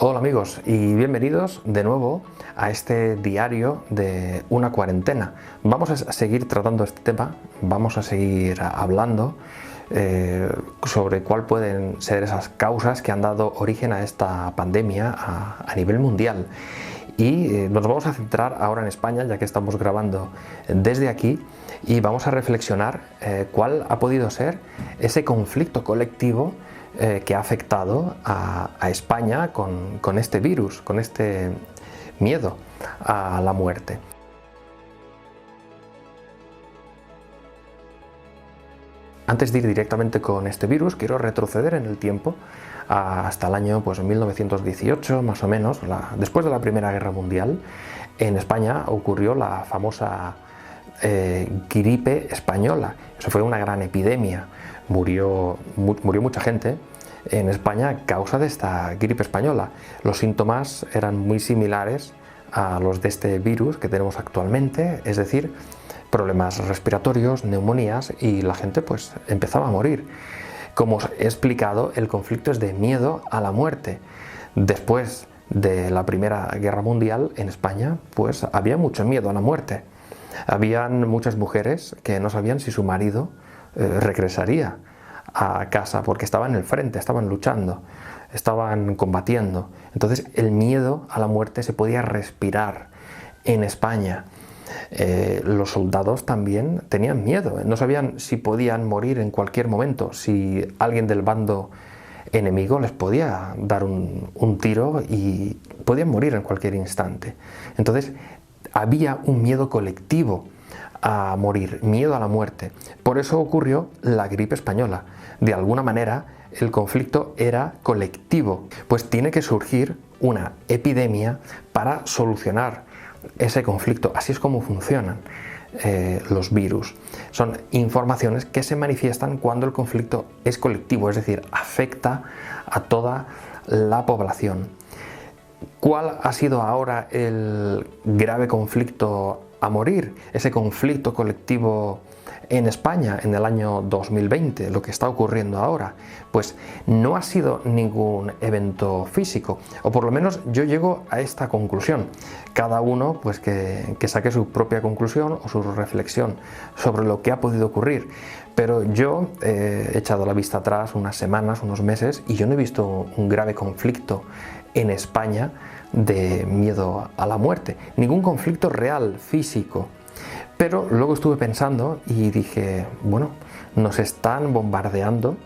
Hola amigos y bienvenidos de nuevo a este diario de una cuarentena. Vamos a seguir tratando este tema, vamos a seguir hablando sobre cuál pueden ser esas causas que han dado origen a esta pandemia a nivel mundial. Y nos vamos a centrar ahora en España, ya que estamos grabando desde aquí, y vamos a reflexionar cuál ha podido ser ese conflicto colectivo que ha afectado a España con este virus, con este miedo a la muerte. Antes de ir directamente con este virus, quiero retroceder en el tiempo hasta el año 1918, más o menos, después de la Primera Guerra Mundial. En España ocurrió la famosa gripe española. Eso fue una gran epidemia. Murió mucha gente en España a causa de esta gripe española. Los síntomas eran muy similares a los de este virus que tenemos actualmente, es decir, problemas respiratorios, neumonías, y la gente pues empezaba a morir. Como os he explicado, el conflicto es de miedo a la muerte. Después de la Primera Guerra Mundial en España pues había mucho miedo a la muerte. Habían muchas mujeres que no sabían si su marido regresaría a casa porque estaban en el frente, estaban luchando, estaban combatiendo. Entonces el miedo a la muerte se podía respirar en España. Los soldados también tenían miedo, no sabían si podían morir en cualquier momento, si alguien del bando enemigo les podía dar un tiro y podían morir en cualquier instante. Entonces había un miedo colectivo a morir, miedo a la muerte. Por eso ocurrió la gripe española. De alguna manera el conflicto era colectivo, pues tiene que surgir una epidemia para solucionar ese conflicto. Así es como funcionan los virus. Son informaciones que se manifiestan cuando el conflicto es colectivo, es decir, afecta a toda la población. ¿Cuál ha sido ahora el grave conflicto a morir? Ese conflicto colectivo en España en el año 2020, lo que está ocurriendo ahora, pues no ha sido ningún evento físico, o por lo menos yo llego a esta conclusión. Cada uno pues que saque su propia conclusión o su reflexión sobre lo que ha podido ocurrir, pero yo he echado la vista atrás unas semanas, unos meses, y yo no he visto un grave conflicto en España de miedo a la muerte, ningún conflicto real, físico. Pero luego estuve pensando y dije, bueno, nos están bombardeando,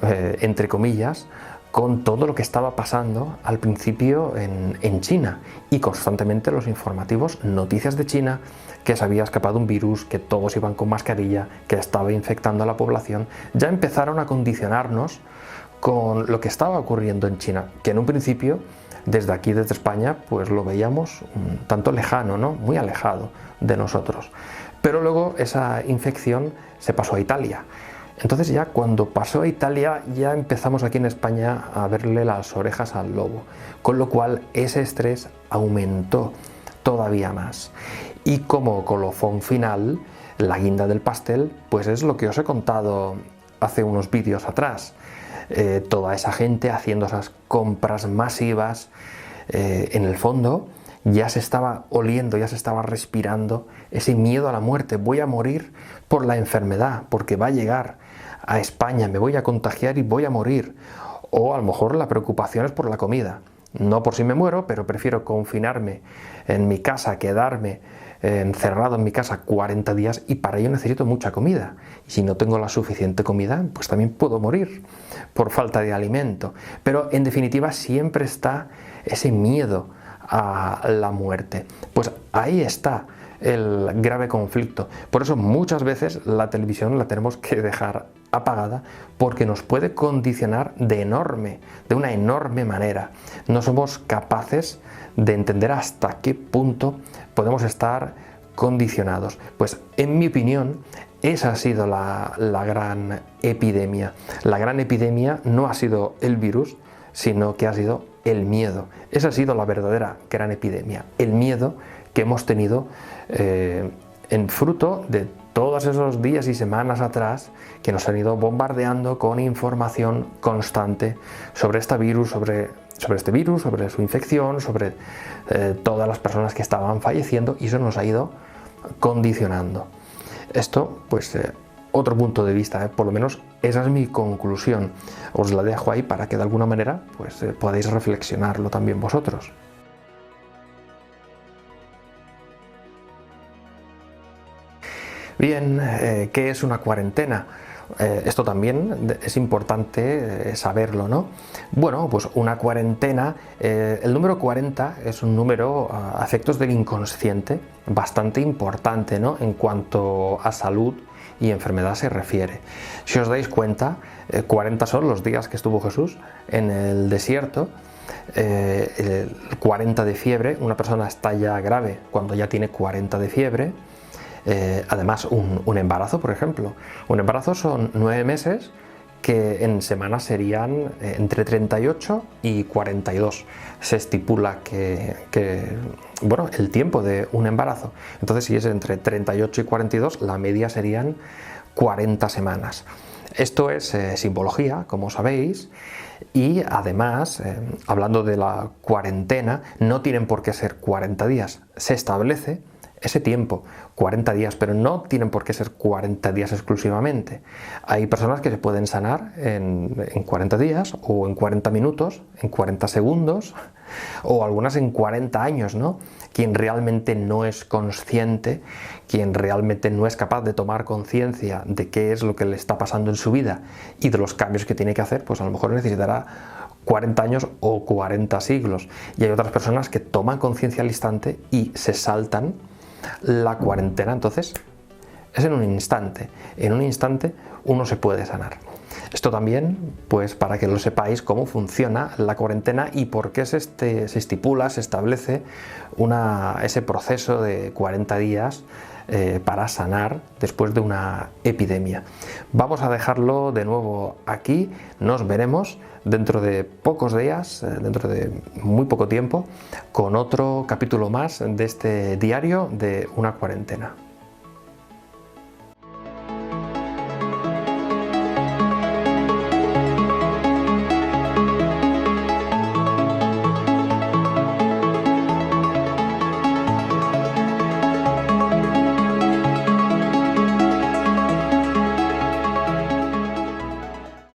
entre comillas, con todo lo que estaba pasando al principio en China, y constantemente los informativos, noticias de China, que se había escapado un virus, que todos iban con mascarilla, que estaba infectando a la población. Ya empezaron a condicionarnos con lo que estaba ocurriendo en China, que en un principio, desde aquí, desde España, pues lo veíamos un tanto lejano, ¿no? Muy alejado de nosotros. Pero luego esa infección se pasó a Italia. Entonces ya cuando pasó a Italia ya empezamos aquí en España a verle las orejas al lobo, con lo cual ese estrés aumentó todavía más. Y como colofón final, la guinda del pastel, pues es lo que os he contado hace unos vídeos atrás. Toda esa gente haciendo esas compras masivas, en el fondo ya se estaba oliendo, ya se estaba respirando ese miedo a la muerte. Voy a morir por la enfermedad, porque va a llegar a España, me voy a contagiar y voy a morir. O a lo mejor la preocupación es por la comida. No por si me muero, pero prefiero confinarme en mi casa, quedarme encerrado en mi casa 40 días, y para ello necesito mucha comida. Y si no tengo la suficiente comida, pues también puedo morir por falta de alimento. Pero en definitiva siempre está ese miedo a la muerte. Pues ahí está el grave conflicto. Por eso muchas veces la televisión la tenemos que dejar apagada, porque nos puede condicionar de una enorme manera. No somos capaces de entender hasta qué punto podemos estar condicionados. Pues en mi opinión, esa ha sido la gran epidemia. La gran epidemia no ha sido el virus, sino que ha sido el miedo. Esa ha sido la verdadera gran epidemia, el miedo que hemos tenido en fruto de todos esos días y semanas atrás que nos han ido bombardeando con información constante sobre este virus, sobre su infección, sobre todas las personas que estaban falleciendo, y eso nos ha ido condicionando. Esto, pues, otro punto de vista, por lo menos esa es mi conclusión. Os la dejo ahí para que de alguna manera pues, podáis reflexionarlo también vosotros. Bien, ¿qué es una cuarentena? Esto también es importante saberlo, ¿no? Bueno, pues una cuarentena, el número 40 es un número a efectos del inconsciente bastante importante, ¿no? En cuanto a salud y enfermedad se refiere. Si os dais cuenta, 40 son los días que estuvo Jesús en el desierto. El 40 de fiebre, una persona está ya grave cuando ya tiene 40 de fiebre. Además, un embarazo, por ejemplo. Un embarazo son 9 meses que en semanas serían entre 38 y 42. Se estipula bueno, el tiempo de un embarazo. Entonces, si es entre 38 y 42, la media serían 40 semanas. Esto es simbología, como sabéis, y además, hablando de la cuarentena, no tienen por qué ser 40 días. Se establece ese tiempo, 40 días, pero no tienen por qué ser 40 días exclusivamente. Hay personas que se pueden sanar en 40 días, o en 40 minutos, en 40 segundos, o algunas en 40 años, ¿no? Quien realmente no es consciente, quien realmente no es capaz de tomar conciencia de qué es lo que le está pasando en su vida y de los cambios que tiene que hacer, pues a lo mejor necesitará 40 años o 40 siglos. Y hay otras personas que toman conciencia al instante y se saltan la cuarentena. Entonces es en un instante uno se puede sanar. Esto también, pues, para que lo sepáis cómo funciona la cuarentena y por qué se estipula, se establece ese proceso de 40 días para sanar después de una epidemia. Vamos a dejarlo de nuevo aquí. Nos veremos dentro de pocos días, dentro de muy poco tiempo, con otro capítulo más de este diario de una cuarentena.